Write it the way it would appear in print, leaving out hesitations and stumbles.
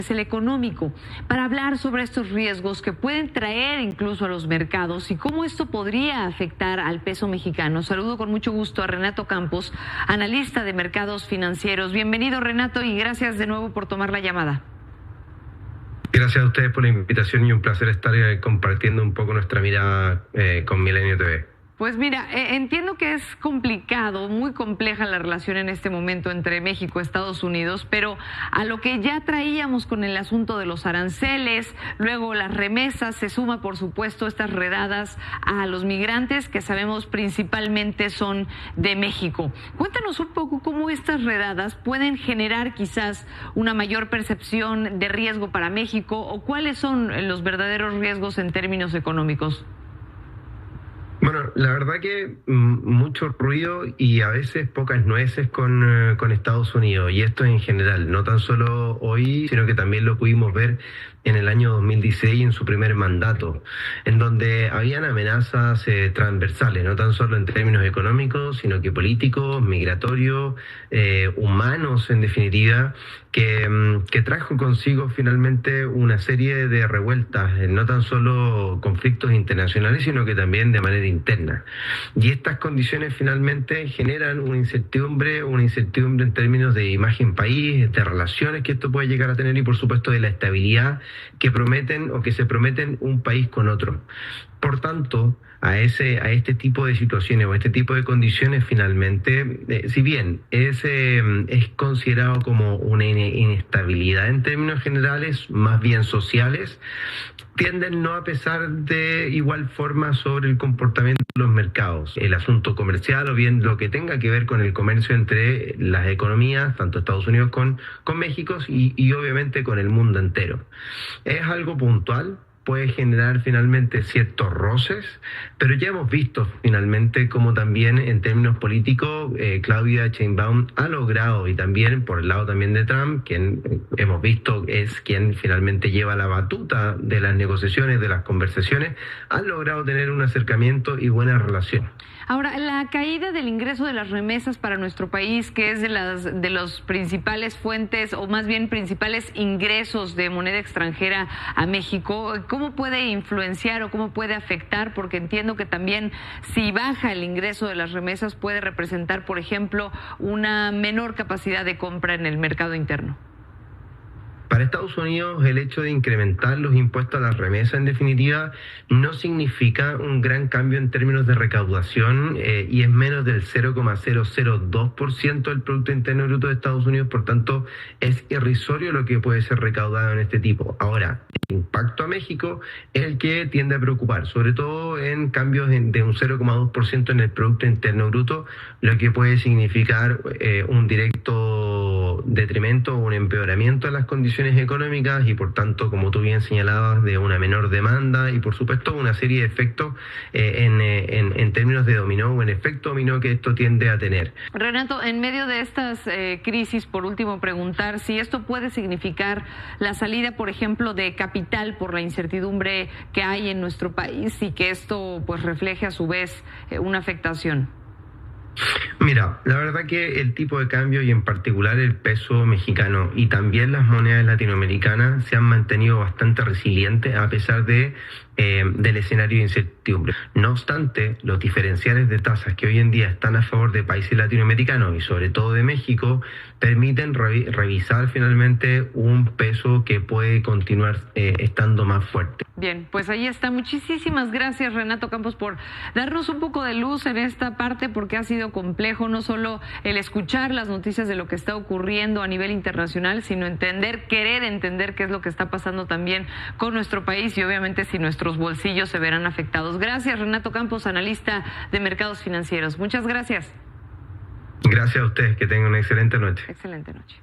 es el económico, para hablar sobre estos riesgos que pueden traer incluso a los mercados y cómo esto podría afectar al peso mexicano. Saludo con mucho gusto a Renato Campos, analista de mercados financieros. Bienvenido, Renato, y gracias de nuevo por tomar la llamada. Gracias a ustedes por la invitación y un placer estar compartiendo un poco nuestra mirada con Milenio TV. Pues mira, entiendo que es complicado, muy compleja la relación en este momento entre México y Estados Unidos, pero a lo que ya traíamos con el asunto de los aranceles, luego las remesas, se suma por supuesto estas redadas a los migrantes que sabemos principalmente son de México. Cuéntanos un poco cómo estas redadas pueden generar quizás una mayor percepción de riesgo para México o cuáles son los verdaderos riesgos en términos económicos. Bueno, la verdad que mucho ruido y a veces pocas nueces con Estados Unidos, y esto en general, no tan solo hoy, sino que también lo pudimos ver en el año 2016 en su primer mandato, en donde habían amenazas transversales, no tan solo en términos económicos, sino que políticos, migratorios, humanos en definitiva, que trajo consigo finalmente una serie de revueltas, no tan solo conflictos internacionales, sino que también de manera interna. Y estas condiciones finalmente generan una incertidumbre en términos de imagen país, de relaciones que esto puede llegar a tener y por supuesto de la estabilidad que prometen o que se prometen un país con otro. Por tanto, a este tipo de situaciones o a este tipo de condiciones finalmente, si bien es considerado como una inestabilidad en términos generales, más bien sociales, tienden no a pesar de igual forma sobre el comportamiento de los mercados. El asunto comercial o bien lo que tenga que ver con el comercio entre las economías, tanto Estados Unidos con México y obviamente con el mundo entero. Es algo puntual, puede generar finalmente ciertos roces, pero ya hemos visto finalmente cómo también en términos políticos Claudia Sheinbaum ha logrado, y también por el lado también de Trump, quien hemos visto es quien finalmente lleva la batuta de las negociaciones, de las conversaciones, han logrado tener un acercamiento y buena relación. Ahora, la caída del ingreso de las remesas para nuestro país, que es de los principales fuentes o más bien principales ingresos de moneda extranjera a México, ¿cómo puede influenciar o cómo puede afectar? Porque entiendo que también si baja el ingreso de las remesas puede representar, por ejemplo, una menor capacidad de compra en el mercado interno. Para Estados Unidos, el hecho de incrementar los impuestos a las remesas, en definitiva, no significa un gran cambio en términos de recaudación y es menos del 0,002% del Producto Interno Bruto de Estados Unidos, por tanto, es irrisorio lo que puede ser recaudado en este tipo. Ahora, el impacto a México es el que tiende a preocupar, sobre todo en cambios de un 0,2% en el Producto Interno Bruto, lo que puede significar un directo detrimento o un empeoramiento de las condiciones económicas y por tanto, como tú bien señalabas, de una menor demanda y por supuesto una serie de efectos en términos de dominó o en efecto dominó que esto tiende a tener. Renato, en medio de estas crisis, por último preguntar si esto puede significar la salida, por ejemplo, de capital por la incertidumbre que hay en nuestro país y que esto pues refleje a su vez una afectación. Mira, la verdad que el tipo de cambio y en particular el peso mexicano y también las monedas latinoamericanas se han mantenido bastante resilientes a pesar del escenario de incertidumbre. No obstante, los diferenciales de tasas que hoy en día están a favor de países latinoamericanos y sobre todo de México permiten revisar finalmente un peso que puede continuar estando más fuerte. Bien, pues ahí está. Muchísimas gracias, Renato Campos, por darnos un poco de luz en esta parte, porque ha sido complejo no solo el escuchar las noticias de lo que está ocurriendo a nivel internacional, sino querer entender qué es lo que está pasando también con nuestro país y obviamente si nuestros bolsillos se verán afectados. Gracias, Renato Campos, analista de mercados financieros. Muchas gracias. Gracias a ustedes, que tengan una excelente noche. Excelente noche.